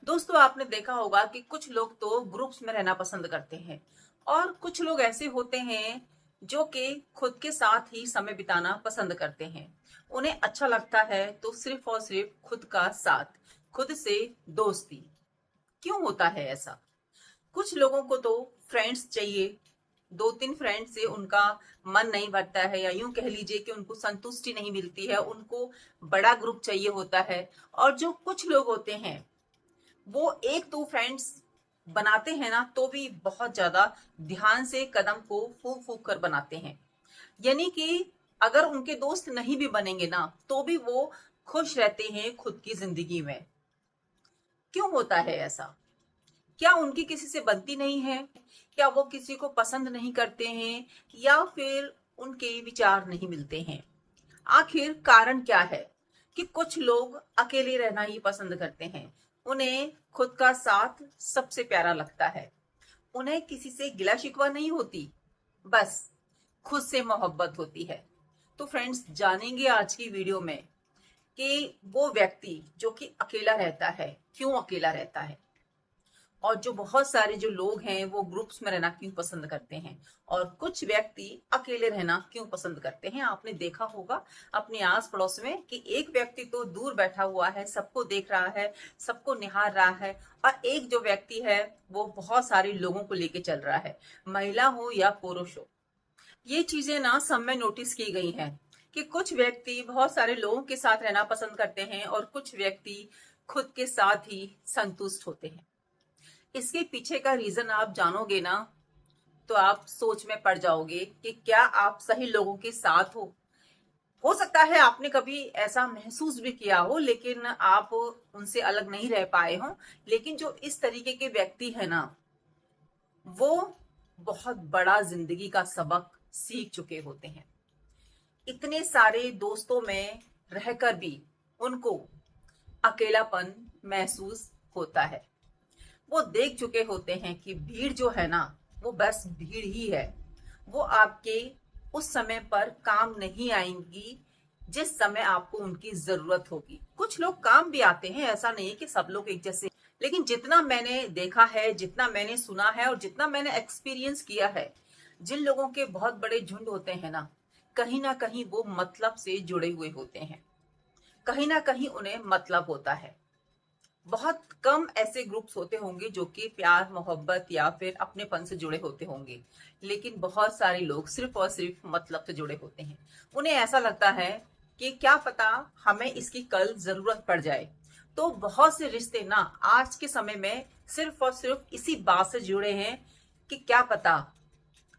दोस्तों, आपने देखा होगा कि कुछ लोग तो ग्रुप्स में रहना पसंद करते हैं और कुछ लोग ऐसे होते हैं जो कि खुद के साथ ही समय बिताना पसंद करते हैं। उन्हें अच्छा लगता है तो सिर्फ और सिर्फ खुद का साथ, खुद से दोस्ती। क्यों होता है ऐसा? कुछ लोगों को तो फ्रेंड्स चाहिए, दो तीन फ्रेंड से उनका मन नहीं भरता है, या यूं कह लीजिए कि उनको संतुष्टि नहीं मिलती है, उनको बड़ा ग्रुप चाहिए होता है। और जो कुछ लोग होते हैं वो एक दो फ्रेंड्स बनाते हैं ना, तो भी बहुत ज्यादा ध्यान से कदम को फूक फूक कर बनाते हैं। यानी कि अगर उनके दोस्त नहीं भी बनेंगे ना, तो भी वो खुश रहते हैं खुद की जिंदगी में। क्यों होता है ऐसा? क्या उनकी किसी से बनती नहीं है? क्या वो किसी को पसंद नहीं करते हैं, या फिर उनके विचार नहीं मिलते हैं? आखिर कारण क्या है कि कुछ लोग अकेले रहना ही पसंद करते हैं? उन्हें खुद का साथ सबसे प्यारा लगता है। उन्हें किसी से गिला शिकवा नहीं होती, बस खुद से मोहब्बत होती है। तो फ्रेंड्स, जानेंगे आज की वीडियो में कि वो व्यक्ति जो कि अकेला रहता है क्यों अकेला रहता है, और जो बहुत सारे जो लोग हैं वो ग्रुप्स में रहना क्यों पसंद करते हैं, और कुछ व्यक्ति अकेले रहना क्यों पसंद करते हैं। आपने देखा होगा अपने आस पड़ोस में कि एक व्यक्ति तो दूर बैठा हुआ है, सबको देख रहा है, सबको निहार रहा है, और एक जो व्यक्ति है वो बहुत सारे लोगों को लेके चल रहा है, महिला हो या पुरुष हो। ये चीजें ना सब में नोटिस की गई हैं कि कुछ व्यक्ति बहुत सारे लोगों के साथ रहना पसंद करते हैं और कुछ व्यक्ति खुद के साथ ही संतुष्ट होते हैं। इसके पीछे का रीजन आप जानोगे ना, तो आप सोच में पड़ जाओगे कि क्या आप सही लोगों के साथ हो सकता है आपने कभी ऐसा महसूस भी किया हो, लेकिन आप उनसे अलग नहीं रह पाए हो। लेकिन जो इस तरीके के व्यक्ति है ना, वो बहुत बड़ा जिंदगी का सबक सीख चुके होते हैं। इतने सारे दोस्तों में रहकर भी उनको अकेलापन महसूस होता है। वो देख चुके होते हैं कि भीड़ जो है ना, वो बस भीड़ ही है। वो आपके उस समय पर काम नहीं आएंगी जिस समय आपको उनकी जरूरत होगी। कुछ लोग काम भी आते हैं, ऐसा नहीं है कि सब लोग एक जैसे। लेकिन जितना मैंने देखा है, जितना मैंने सुना है और जितना मैंने एक्सपीरियंस किया है, जिन लोगों के बहुत बड़े झुंड होते हैं ना कहीं वो मतलब से जुड़े हुए होते हैं। कहीं ना कहीं उन्हें मतलब होता है। बहुत कम ऐसे ग्रुप्स होते होंगे जो कि प्यार मोहब्बत या फिर अपनेपन से जुड़े होते होंगे, लेकिन बहुत सारे लोग सिर्फ और सिर्फ मतलब से जुड़े होते हैं। उन्हें ऐसा लगता है कि क्या पता हमें इसकी कल जरूरत पड़ जाए। तो बहुत से रिश्ते ना आज के समय में सिर्फ और सिर्फ इसी बात से जुड़े हैं कि क्या पता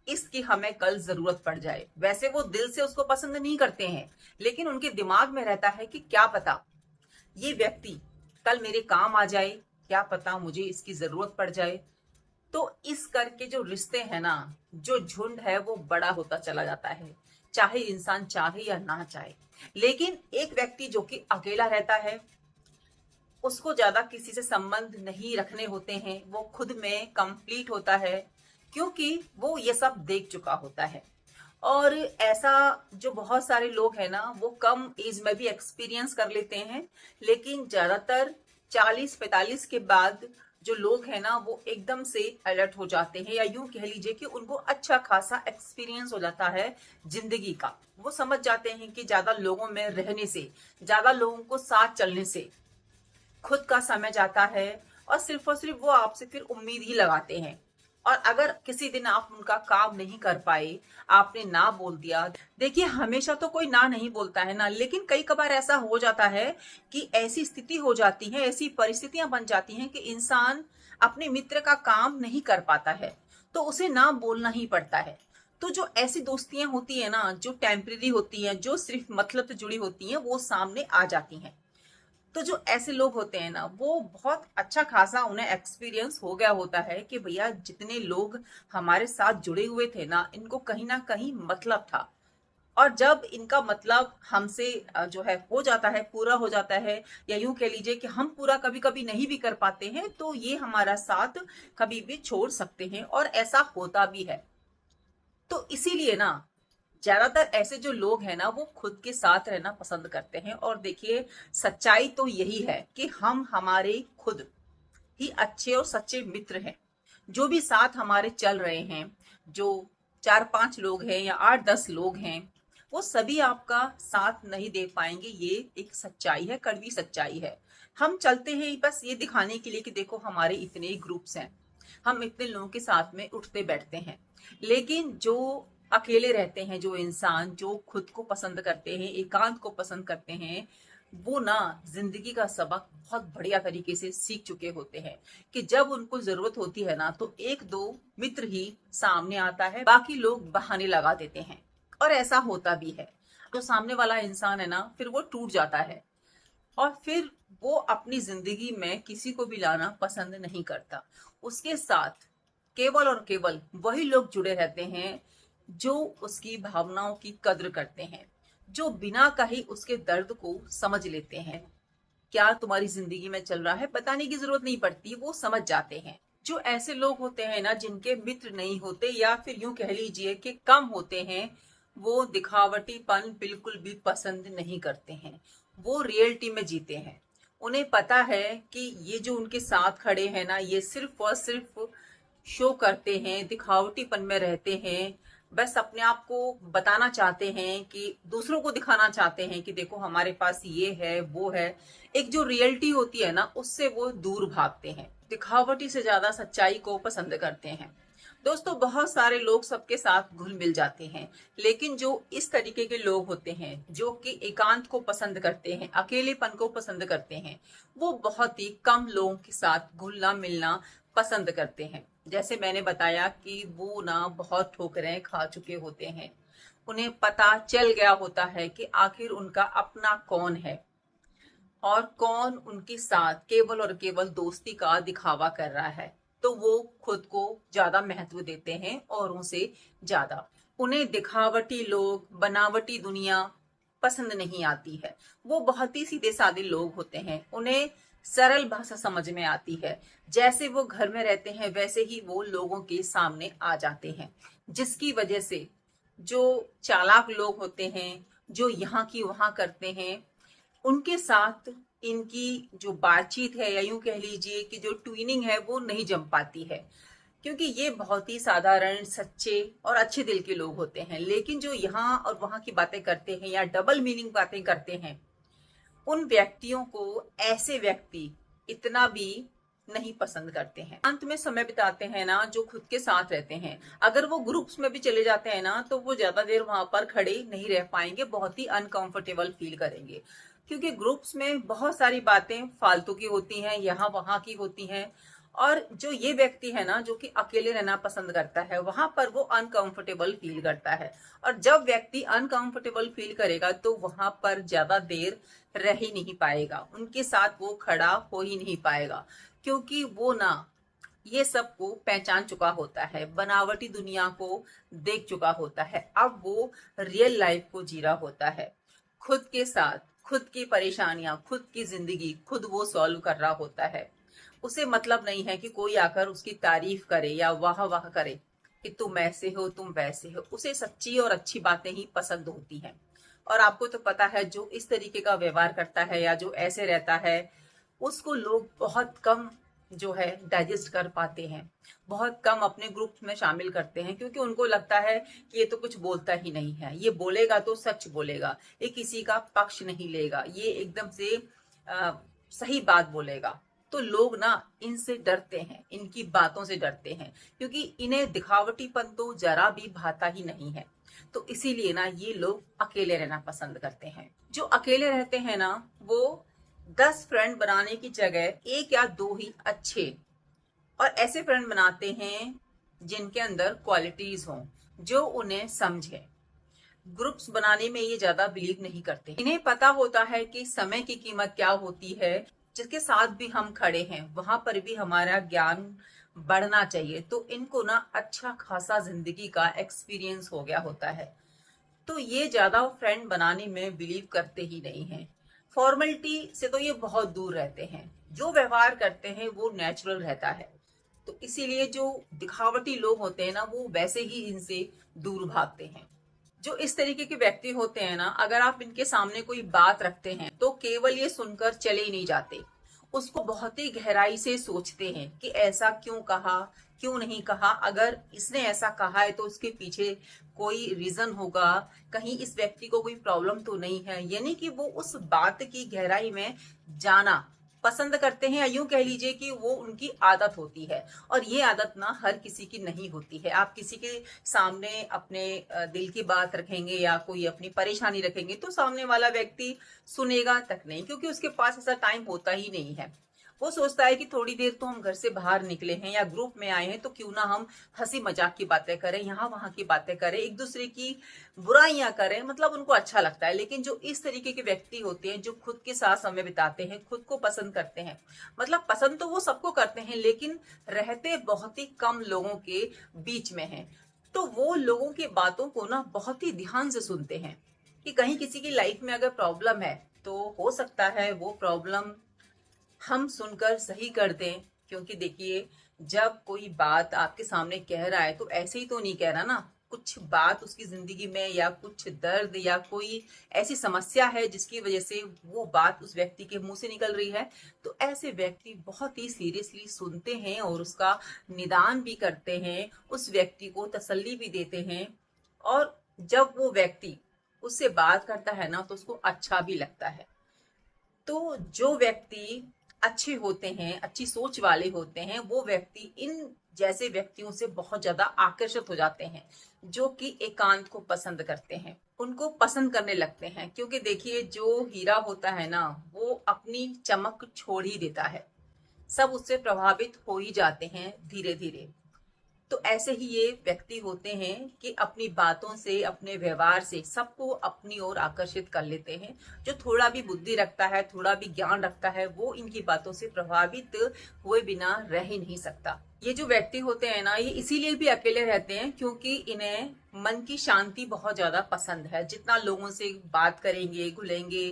इसकी हमें कल जरूरत पड़ जाए। वैसे वो दिल से उसको पसंद नहीं करते हैं, लेकिन उनके दिमाग में रहता है कि क्या पता ये व्यक्ति कल मेरे काम आ जाए, क्या पता मुझे इसकी जरूरत पड़ जाए। तो इस करके जो रिश्ते हैं ना, जो झुंड है वो बड़ा होता चला जाता है, चाहे इंसान चाहे या ना चाहे। लेकिन एक व्यक्ति जो कि अकेला रहता है, उसको ज्यादा किसी से संबंध नहीं रखने होते हैं, वो खुद में कंप्लीट होता है, क्योंकि वो ये सब देख चुका होता है। और ऐसा जो बहुत सारे लोग हैं ना, वो कम एज में भी एक्सपीरियंस कर लेते हैं, लेकिन ज्यादातर 40-45 के बाद जो लोग हैं ना, वो एकदम से अलर्ट हो जाते हैं, या यूं कह लीजिए कि उनको अच्छा खासा एक्सपीरियंस हो जाता है जिंदगी का। वो समझ जाते हैं कि ज्यादा लोगों में रहने से, ज्यादा लोगों को साथ चलने से खुद का समय जाता है, और सिर्फ वो आपसे फिर उम्मीद ही लगाते हैं। और अगर किसी दिन आप उनका काम नहीं कर पाए, आपने ना बोल दिया, देखिए हमेशा तो कोई ना नहीं बोलता है ना, लेकिन कई कबार ऐसा हो जाता है कि ऐसी स्थिति हो जाती है, ऐसी परिस्थितियां बन जाती हैं कि इंसान अपने मित्र का काम नहीं कर पाता है, तो उसे ना बोलना ही पड़ता है। तो जो ऐसी दोस्तियां होती है ना, जो टेम्परेरी होती हैं, जो सिर्फ मतलब से जुड़ी होती हैं, वो सामने आ जाती हैं। तो जो ऐसे लोग होते हैं ना, वो बहुत अच्छा खासा उन्हें एक्सपीरियंस हो गया होता है कि भैया जितने लोग हमारे साथ जुड़े हुए थे इनको कहीं ना कहीं मतलब था। और जब इनका मतलब हमसे जो है हो जाता है, पूरा हो जाता है, या यूं कह लीजिए कि हम पूरा कभी कभी नहीं भी कर पाते हैं, तो ये हमारा साथ कभी भी छोड़ सकते हैं, और ऐसा होता भी है। तो इसीलिए ना ज्यादातर ऐसे जो लोग हैं ना, वो खुद के साथ रहना पसंद करते हैं। और देखिए, सच्चाई तो यही है कि हम हमारे खुद ही अच्छे और सच्चे मित्र हैं। जो भी साथ हमारे चल रहे हैं, जो 4-5 लोग हैं या 8-10 लोग हैं, वो सभी आपका साथ नहीं दे पाएंगे। ये एक सच्चाई है, कड़वी सच्चाई है। हम चलते हैं बस ये दिखाने के लिए कि देखो हमारे इतने ग्रुप्स हैं, हम इतने लोगों के साथ में उठते बैठते हैं। लेकिन जो अकेले रहते हैं, जो इंसान जो खुद को पसंद करते हैं, एकांत को पसंद करते हैं, वो ना जिंदगी का सबक बहुत बढ़िया तरीके से सीख चुके होते हैं कि जब उनको जरूरत होती है ना तो एक दो मित्र ही सामने आता है, बाकी लोग बहाने लगा देते हैं। और ऐसा होता भी है। जो सामने वाला इंसान है ना, फिर वो टूट जाता है और फिर वो अपनी जिंदगी में किसी को भी लाना पसंद नहीं करता। उसके साथ केवल और केवल वही लोग जुड़े रहते हैं जो उसकी भावनाओं की कद्र करते हैं, जो बिना कहीं उसके दर्द को समझ लेते हैं। क्या तुम्हारी जिंदगी में चल रहा है बताने की जरूरत नहीं पड़ती, वो समझ जाते हैं। जो ऐसे लोग होते हैं ना जिनके मित्र नहीं होते, या फिर यूं कह लीजिए कि कम होते हैं, वो दिखावटीपन बिल्कुल भी पसंद नहीं करते हैं। वो रियलिटी में जीते हैं। उन्हें पता है कि ये जो उनके साथ खड़े हैं ना, ये सिर्फ और सिर्फ शो करते हैं, दिखावटीपन में रहते हैं। बस अपने आप को बताना चाहते हैं, कि दूसरों को दिखाना चाहते हैं कि देखो हमारे पास ये है वो है। एक जो रियलिटी होती है ना, उससे वो दूर भागते हैं। दिखावटी से ज्यादा सच्चाई को पसंद करते हैं। दोस्तों, बहुत सारे लोग सबके साथ घुल मिल जाते हैं, लेकिन जो इस तरीके के लोग होते हैं जो कि एकांत को पसंद करते हैं, अकेलेपन को पसंद करते हैं, वो बहुत ही कम लोगों के साथ घुलना मिलना पसंद करते हैं। जैसे मैंने बताया कि वो ना बहुत ठोकरें खा चुके होते हैं। उन्हें पता चल गया होता है कि आखिर उनका अपना कौन है और कौन उनके साथ केवल और केवल दोस्ती का दिखावा कर रहा है। तो वो खुद को ज्यादा महत्व देते हैं औरों से ज्यादा। उन्हें दिखावटी लोग, बनावटी दुनिया पसंद नहीं आती है। वो बहुत ही सीधे साधे लोग होते हैं। उन्हें सरल भाषा समझ में आती है। जैसे वो घर में रहते हैं वैसे ही वो लोगों के सामने आ जाते हैं, जिसकी वजह से जो चालाक लोग होते हैं, जो यहाँ की वहां करते हैं, उनके साथ इनकी जो बातचीत है, या यूं कह लीजिए कि जो ट्विनिंग है, वो नहीं जम पाती है। क्योंकि ये बहुत ही साधारण, सच्चे और अच्छे दिल के लोग होते हैं। लेकिन जो यहाँ और वहां की बातें करते हैं या डबल मीनिंग बातें करते हैं, उन व्यक्तियों को ऐसे व्यक्ति इतना भी नहीं पसंद करते हैं। अंत में समय बिताते हैं ना जो खुद के साथ रहते हैं, अगर वो ग्रुप्स में भी चले जाते हैं ना, तो वो ज्यादा देर वहां पर खड़े नहीं रह पाएंगे, बहुत ही अनकंफर्टेबल फील करेंगे। क्योंकि ग्रुप्स में बहुत सारी बातें फालतू की होती हैं, यहाँ वहां की होती हैं। और जो ये व्यक्ति है ना जो कि अकेले रहना पसंद करता है, वहां पर वो अनकंफर्टेबल फील करता है। और जब व्यक्ति अनकंफर्टेबल फील करेगा तो वहां पर ज्यादा देर रह ही नहीं पाएगा, उनके साथ वो खड़ा हो ही नहीं पाएगा। क्योंकि वो ना ये सब को पहचान चुका होता है, बनावटी दुनिया को देख चुका होता है। अब वो रियल लाइफ को जी रहा होता है, खुद के साथ खुद की परेशानियां, खुद की जिंदगी खुद वो सॉल्व कर रहा होता है। उसे मतलब नहीं है कि कोई आकर उसकी तारीफ करे या वाह वाह करे कि तुम ऐसे हो तुम वैसे हो। उसे सच्ची और अच्छी बातें ही पसंद होती हैं। और आपको तो पता है, जो इस तरीके का व्यवहार करता है या जो ऐसे रहता है, उसको लोग बहुत कम जो है डाइजेस्ट कर पाते हैं, बहुत कम अपने ग्रुप में शामिल करते हैं। क्योंकि उनको लगता है कि ये तो कुछ बोलता ही नहीं है, ये बोलेगा तो सच बोलेगा, ये किसी का पक्ष नहीं लेगा, ये एकदम से सही बात बोलेगा। तो लोग ना इनसे डरते हैं, इनकी बातों से डरते हैं, क्योंकि इन्हें दिखावटीपन तो जरा भी भाता ही नहीं है। तो इसीलिए ना ये लोग अकेले रहना पसंद करते हैं। जो अकेले रहते हैं ना, वो 10 फ्रेंड बनाने की जगह 1 या 2 ही अच्छे और ऐसे फ्रेंड बनाते हैं जिनके अंदर क्वालिटीज हों, जो उन्हें समझे। ग्रुप्स बनाने में ये ज्यादा बिलीव नहीं करते। इन्हें पता होता है कि समय की कीमत क्या होती है। जिसके साथ भी हम खड़े हैं वहां पर भी हमारा ज्ञान बढ़ना चाहिए। तो इनको ना अच्छा खासा जिंदगी का एक्सपीरियंस हो गया होता है, तो ये ज्यादा फ्रेंड बनाने में बिलीव करते ही नहीं हैं। फॉर्मेलिटी से तो ये बहुत दूर रहते हैं। जो व्यवहार करते हैं वो नेचुरल रहता है। तो इसीलिए जो दिखावटी लोग होते हैं ना, वो वैसे ही इनसे दूर भागते हैं। जो इस तरीके के व्यक्ति होते हैं ना, अगर आप इनके सामने कोई बात रखते हैं तो केवल ये सुनकर चले ही नहीं जाते। उसको बहुत ही गहराई से सोचते हैं कि ऐसा क्यों कहा, क्यों नहीं कहा, अगर इसने ऐसा कहा है तो उसके पीछे कोई रीजन होगा, कहीं इस व्यक्ति को कोई प्रॉब्लम तो नहीं है। यानी कि वो उस बात की गहराई में जाना पसंद करते हैं, या यूं कह लीजिए कि वो उनकी आदत होती है। और ये आदत ना हर किसी की नहीं होती है। आप किसी के सामने अपने दिल की बात रखेंगे या कोई अपनी परेशानी रखेंगे तो सामने वाला व्यक्ति सुनेगा तक नहीं, क्योंकि उसके पास ऐसा टाइम होता ही नहीं है। वो सोचता है कि थोड़ी देर तो हम घर से बाहर निकले हैं या ग्रुप में आए हैं तो क्यों ना हम हंसी मजाक की बातें करें, यहाँ वहां की बातें करें, एक दूसरे की बुराइयां करें, मतलब उनको अच्छा लगता है। लेकिन जो इस तरीके के व्यक्ति होते हैं जो खुद के साथ समय बिताते हैं, खुद को पसंद करते हैं, मतलब पसंद तो वो सबको करते हैं लेकिन रहते बहुत ही कम लोगों के बीच में हैं, तो वो लोगों की बातों को ना बहुत ही ध्यान से सुनते हैं कि कहीं किसी की लाइफ में अगर प्रॉब्लम है तो हो सकता है वो प्रॉब्लम हम सुनकर सही कर दें। क्योंकि देखिए, जब कोई बात आपके सामने कह रहा है तो ऐसे ही तो नहीं कह रहा ना, कुछ बात उसकी जिंदगी में या कुछ दर्द या कोई ऐसी समस्या है जिसकी वजह से वो बात उस व्यक्ति के मुंह से निकल रही है। तो ऐसे व्यक्ति बहुत ही सीरियसली सुनते हैं और उसका निदान भी करते हैं, उस व्यक्ति को तसल्ली भी देते हैं। और जब वो व्यक्ति उससे बात करता है ना तो उसको अच्छा भी लगता है। तो जो व्यक्ति अच्छे होते हैं, अच्छी सोच वाले होते हैं, वो व्यक्ति इन जैसे व्यक्तियों से बहुत ज्यादा आकर्षित हो जाते हैं, जो कि एकांत को पसंद करते हैं, उनको पसंद करने लगते हैं। क्योंकि देखिए, जो हीरा होता है ना वो अपनी चमक छोड़ ही देता है, सब उससे प्रभावित हो ही जाते हैं धीरे धीरे। तो ऐसे ही ये व्यक्ति होते हैं कि अपनी बातों से, अपने व्यवहार से सबको अपनी ओर आकर्षित कर लेते हैं। जो थोड़ा भी बुद्धि रखता है, थोड़ा भी ज्ञान रखता है, वो इनकी बातों से प्रभावित हुए बिना रह ही नहीं सकता। ये जो व्यक्ति होते हैं ना, ये इसीलिए भी अकेले रहते हैं क्योंकि इन्हें मन की शांति बहुत ज्यादा पसंद है। जितना लोगों से बात करेंगे, घुलेंगे,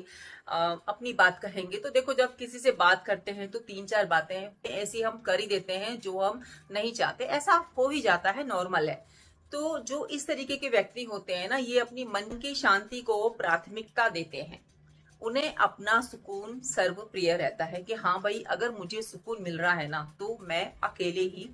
अपनी बात कहेंगे, तो देखो जब किसी से बात करते हैं तो 3-4 बातें ऐसी हम कर ही देते हैं जो हम नहीं चाहते, ऐसा हो ही जाता है, नॉर्मल है। तो जो इस तरीके के व्यक्ति होते हैं ना, ये अपनी मन की शांति को प्राथमिकता देते हैं। उन्हें अपना सुकून सर्वप्रिय रहता है कि हाँ भाई, अगर मुझे सुकून मिल रहा है ना तो मैं अकेले ही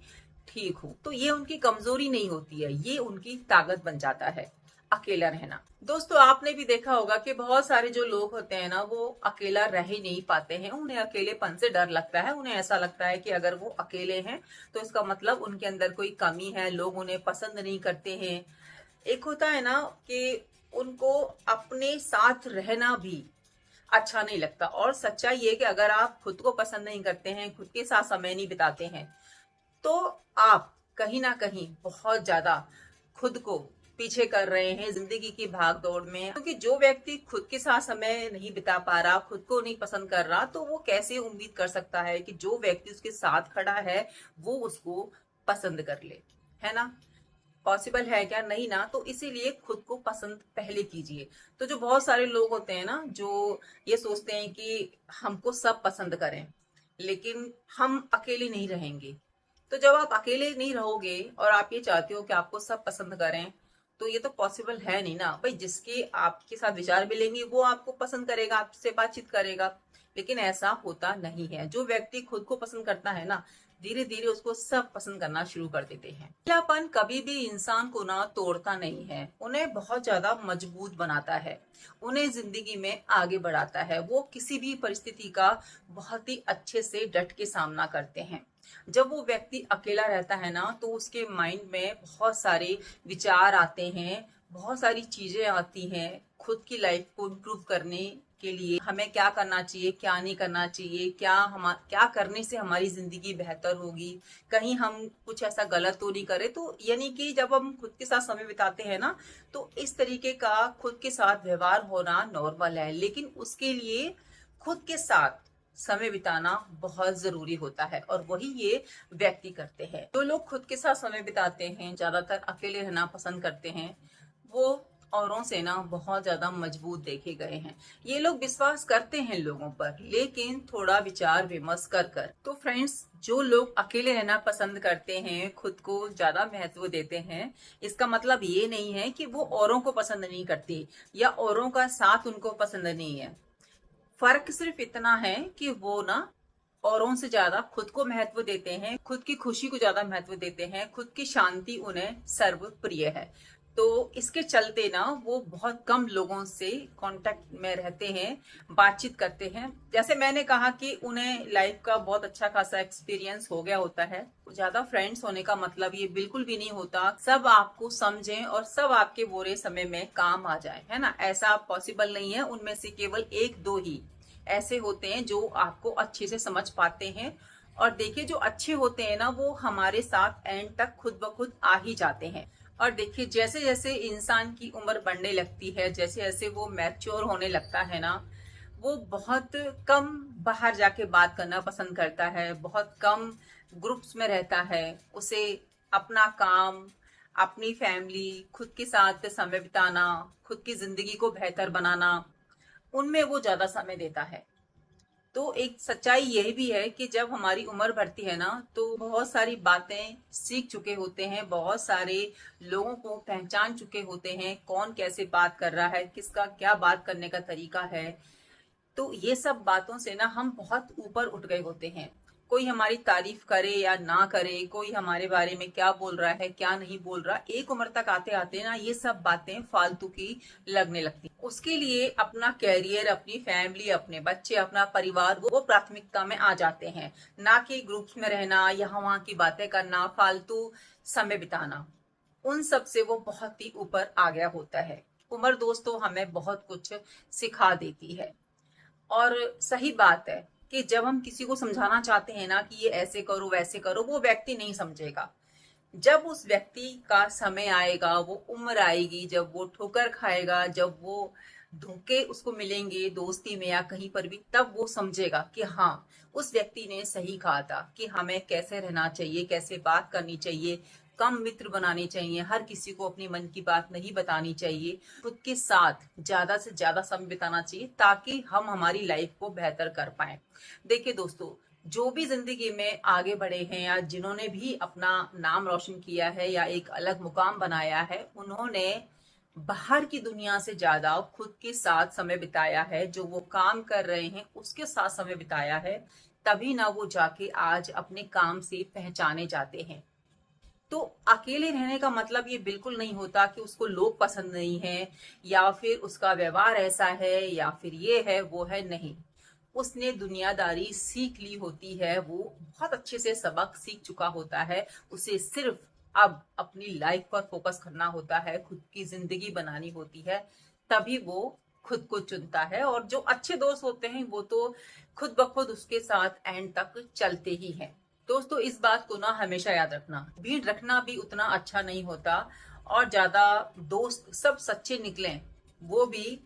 ठीक हूँ। तो ये उनकी कमजोरी नहीं होती है, ये उनकी ताकत बन जाता है अकेला रहना। दोस्तों, आपने भी देखा होगा कि बहुत सारे जो लोग होते हैं ना वो अकेला रह ही नहीं पाते हैं। उन्हें अकेलेपन से डर लगता है। उन्हें ऐसा लगता है कि अगर वो अकेले हैं तो इसका मतलब उनके अंदर कोई कमी है, लोग उन्हें पसंद नहीं करते हैं। एक होता है ना कि उनको अपने साथ रहना भी अच्छा नहीं लगता। और सच्चाई ये कि अगर आप खुद को पसंद नहीं करते हैं, खुद के साथ समय नहीं बिताते हैं, तो आप कहीं ना कहीं बहुत ज्यादा खुद को पीछे कर रहे हैं जिंदगी की भाग दौड़ में। क्योंकि जो व्यक्ति खुद के साथ समय नहीं बिता पा रहा, खुद को नहीं पसंद कर रहा, तो वो कैसे उम्मीद कर सकता है कि जो व्यक्ति उसके साथ खड़ा है वो उसको पसंद कर ले, है ना? पॉसिबल है क्या? नहीं ना। तो इसीलिए खुद को पसंद पहले कीजिए। तो जो बहुत सारे लोग होते हैं ना जो ये सोचते हैं कि हमको सब पसंद करें लेकिन हम अकेले नहीं रहेंगे। तो जब आप अकेले नहीं रहोगे और आप ये चाहते हो कि आपको सब पसंद करें, तो ये तो पॉसिबल है नहीं ना भाई। जिसके आपके साथ विचार मिलेंगे वो आपको पसंद करेगा, आपसे बातचीत करेगा। लेकिन ऐसा होता नहीं है। जो व्यक्ति खुद को पसंद करता है ना, धीरे धीरे उसको सब पसंद करना शुरू कर देते हैं। अकेलापन कभी भी इंसान को ना तोड़ता नहीं है, उन्हें बहुत ज्यादा मजबूत बनाता है, उन्हें जिंदगी में आगे बढ़ाता है। वो किसी भी परिस्थिति का बहुत ही अच्छे से डट के सामना करते हैं। जब वो व्यक्ति अकेला रहता है ना तो उसके माइंड में बहुत सारे विचार आते हैं, बहुत सारी चीजें आती हैं। खुद की लाइफ को इम्प्रूव करने के लिए हमें क्या करना चाहिए, क्या नहीं करना चाहिए, क्या करने से हमारी जिंदगी बेहतर होगी, कहीं हम कुछ ऐसा गलत तो नहीं करें। तो यानी कि जब हम खुद के साथ समय बिताते हैं ना तो इस तरीके का खुद के साथ व्यवहार होना नॉर्मल है। लेकिन उसके लिए खुद के साथ समय बिताना बहुत जरूरी होता है और वही ये व्यक्ति करते हैं। जो लोग खुद के साथ समय बिताते हैं, ज्यादातर अकेले रहना पसंद करते हैं, वो औरों से ना बहुत ज्यादा मजबूत देखे गए हैं। ये लोग विश्वास करते हैं लोगों पर, लेकिन थोड़ा विचार विमर्श कर कर। तो फ्रेंड्स, जो लोग अकेले रहना पसंद करते हैं, खुद को ज्यादा महत्व देते हैं, इसका मतलब ये नहीं है कि वो औरों को पसंद नहीं करते या औरों का साथ उनको पसंद नहीं है। फर्क सिर्फ इतना है कि वो ना औरों से ज्यादा खुद को महत्व देते हैं, खुद की खुशी को ज्यादा महत्व देते हैं, खुद की शांति उन्हें सर्वप्रिय है। तो इसके चलते ना वो बहुत कम लोगों से कांटेक्ट में रहते हैं, बातचीत करते हैं। जैसे मैंने कहा कि उन्हें लाइफ का बहुत अच्छा खासा एक्सपीरियंस हो गया होता है। ज्यादा फ्रेंड्स होने का मतलब ये बिल्कुल भी नहीं होता सब आपको समझें और सब आपके बुरे समय में काम आ जाए, है ना। ऐसा पॉसिबल नहीं है। उनमें से केवल एक दो ही ऐसे होते हैं जो आपको अच्छे से समझ पाते हैं। और देखिए, जो अच्छे होते हैं ना वो हमारे साथ एंड तक खुद ब खुद आ ही जाते हैं। और देखिए, जैसे जैसे इंसान की उम्र बढ़ने लगती है, जैसे जैसे वो मैच्योर होने लगता है ना, वो बहुत कम बाहर जाके बात करना पसंद करता है, बहुत कम ग्रुप्स में रहता है। उसे अपना काम, अपनी फैमिली, खुद के साथ समय बिताना, खुद की जिंदगी को बेहतर बनाना, उनमें वो ज्यादा समय देता है। तो एक सच्चाई यही भी है कि जब हमारी उम्र बढ़ती है ना, तो बहुत सारी बातें सीख चुके होते हैं, बहुत सारे लोगों को पहचान चुके होते हैं, कौन कैसे बात कर रहा है, किसका क्या बात करने का तरीका है। तो ये सब बातों से ना हम बहुत ऊपर उठ गए होते हैं। कोई हमारी तारीफ करे या ना करे, कोई हमारे बारे में क्या बोल रहा है क्या नहीं बोल रहा, एक उम्र तक आते आते ना ये सब बातें फालतू की लगने लगती। उसके लिए अपना कैरियर, अपनी फैमिली, अपने बच्चे, अपना परिवार वो प्राथमिकता में आ जाते हैं, ना कि ग्रुप्स में रहना, यहाँ वहां की बातें करना, फालतू समय बिताना। उन सब से वो बहुत ही ऊपर आ गया होता है। उम्र दोस्तों हमें बहुत कुछ सिखा देती है। और सही बात है कि जब हम किसी को समझाना चाहते हैं ना कि ये ऐसे करो वैसे करो, वो व्यक्ति नहीं समझेगा। जब उस व्यक्ति का समय आएगा, वो उम्र आएगी, जब वो ठोकर खाएगा, जब वो धोखे उसको मिलेंगे दोस्ती में या कहीं पर भी, तब वो समझेगा कि हाँ, उस व्यक्ति ने सही कहा था कि हमें कैसे रहना चाहिए, कैसे बात करनी चाहिए, कम मित्र बनाने चाहिए, हर किसी को अपनी मन की बात नहीं बतानी चाहिए, खुद के साथ ज्यादा से ज्यादा समय बिताना चाहिए ताकि हम हमारी लाइफ को बेहतर कर पाए। देखिए दोस्तों, जो भी जिंदगी में आगे बढ़े हैं या जिन्होंने भी अपना नाम रोशन किया है या एक अलग मुकाम बनाया है, उन्होंने बाहर की दुनिया से ज्यादा खुद के साथ समय बिताया है। जो वो काम कर रहे हैं उसके साथ समय बिताया है, तभी ना वो जाके आज अपने काम से पहचाने जाते हैं। तो अकेले रहने का मतलब ये बिल्कुल नहीं होता कि उसको लोग पसंद नहीं है या फिर उसका व्यवहार ऐसा है या फिर ये है वो है, नहीं। उसने दुनियादारी सीख ली होती है, वो बहुत अच्छे से सबक सीख चुका होता है। उसे सिर्फ अब अपनी लाइफ पर फोकस करना होता है, खुद की जिंदगी बनानी होती है, तभी वो खुद को चुनता है। और जो अच्छे दोस्त होते हैं वो तो खुद ब खुद उसके साथ एंड तक चलते ही हैं। दोस्तों, इस बात को ना हमेशा याद रखना, भीड़ रखना भी उतना अच्छा नहीं होता। और ज्यादा दोस्त सब सच्चे निकलें वो भी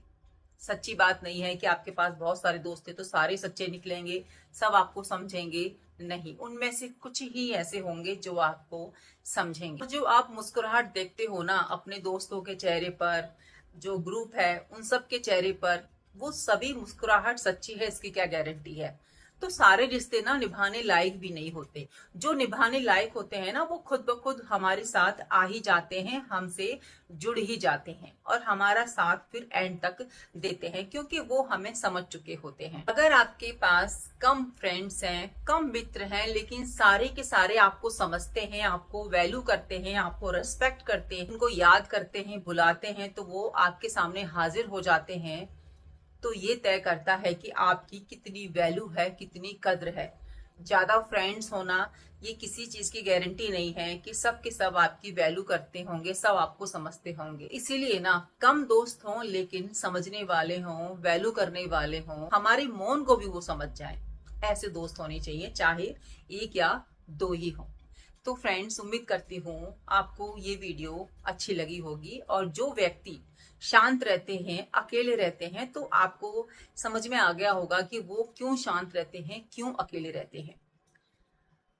सच्ची बात नहीं है कि आपके पास बहुत सारे दोस्त हैं तो सारे सच्चे निकलेंगे, सब आपको समझेंगे, नहीं। उनमें से कुछ ही ऐसे होंगे जो आपको समझेंगे। तो जो आप मुस्कुराहट देखते हो ना अपने दोस्तों के चेहरे पर, जो ग्रुप है उन सब के चेहरे पर, वो सभी मुस्कुराहट सच्ची है, इसकी क्या गारंटी है। तो सारे रिश्ते ना निभाने लायक भी नहीं होते। जो निभाने लायक होते हैं ना वो खुद ब खुद हमारे साथ आ ही जाते हैं, हमसे जुड़ ही जाते हैं और हमारा साथ फिर एंड तक देते हैं, क्योंकि वो हमें समझ चुके होते हैं। अगर आपके पास कम फ्रेंड्स हैं, कम मित्र हैं, लेकिन सारे के सारे आपको समझते हैं, आपको वैल्यू करते हैं, आपको रेस्पेक्ट करते हैं, उनको याद करते हैं, बुलाते हैं, तो वो आपके सामने हाजिर हो जाते हैं, तो ये तय करता है कि आपकी कितनी वैल्यू है, कितनी कद्र है। ज्यादा फ्रेंड्स होना ये किसी चीज की गारंटी नहीं है कि सब के सब आपकी वैल्यू करते होंगे, सब आपको समझते होंगे। इसीलिए ना कम दोस्त हों लेकिन समझने वाले हों, वैल्यू करने वाले हों, हमारे मौन को भी वो समझ जाएं, ऐसे दोस्त होने चाहिए, चाहे एक या दो ही हों। तो फ्रेंड्स, उम्मीद करती हूँ आपको ये वीडियो अच्छी लगी होगी। और जो व्यक्ति शांत रहते हैं, अकेले रहते हैं, तो आपको समझ में आ गया होगा कि वो क्यों शांत रहते हैं, क्यों अकेले रहते हैं।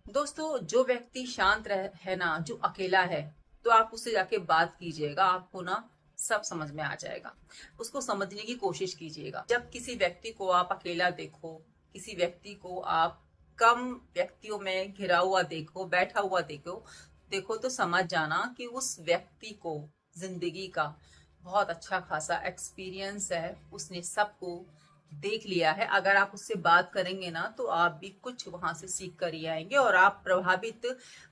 दोस्तों, जो व्यक्ति शांत है ना, जो अकेला है, तो आप उससे जाके बात कीजिएगा, आपको ना सब समझ में आ जाएगा। उसको समझने की कोशिश कीजिएगा। जब किसी व्यक्ति को आप अकेला देखो, किसी व्यक्ति को आप कम व्यक्तियों में घिरा हुआ देखो, बैठा हुआ देखो तो समझ जाना कि उस व्यक्ति को जिंदगी का बहुत अच्छा खासा एक्सपीरियंस है। उसने सबको देख लिया है, अगर आप उससे बात करेंगे ना तो आप भी कुछ वहां से सीख कर ही आएंगे और आप प्रभावित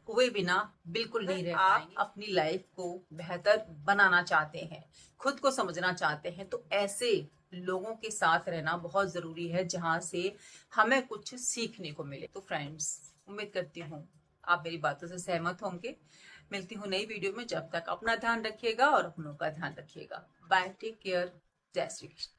हुए बिना बिल्कुल नहीं रह पाएंगे। आप अपनी लाइफ को बेहतर बनाना चाहते हैं, खुद को समझना चाहते हैं, तो ऐसे लोगों के साथ रहना बहुत जरूरी है जहां से हमें कुछ सीखने को मिले। तो फ्रेंड्स, उम्मीद करती हूँ आप मेरी बातों से सहमत होंगे। मिलती हूँ नई वीडियो में, जब तक अपना ध्यान रखिएगा और अपनों का ध्यान रखिएगा। बाय, टेक केयर, जय श्री कृष्ण।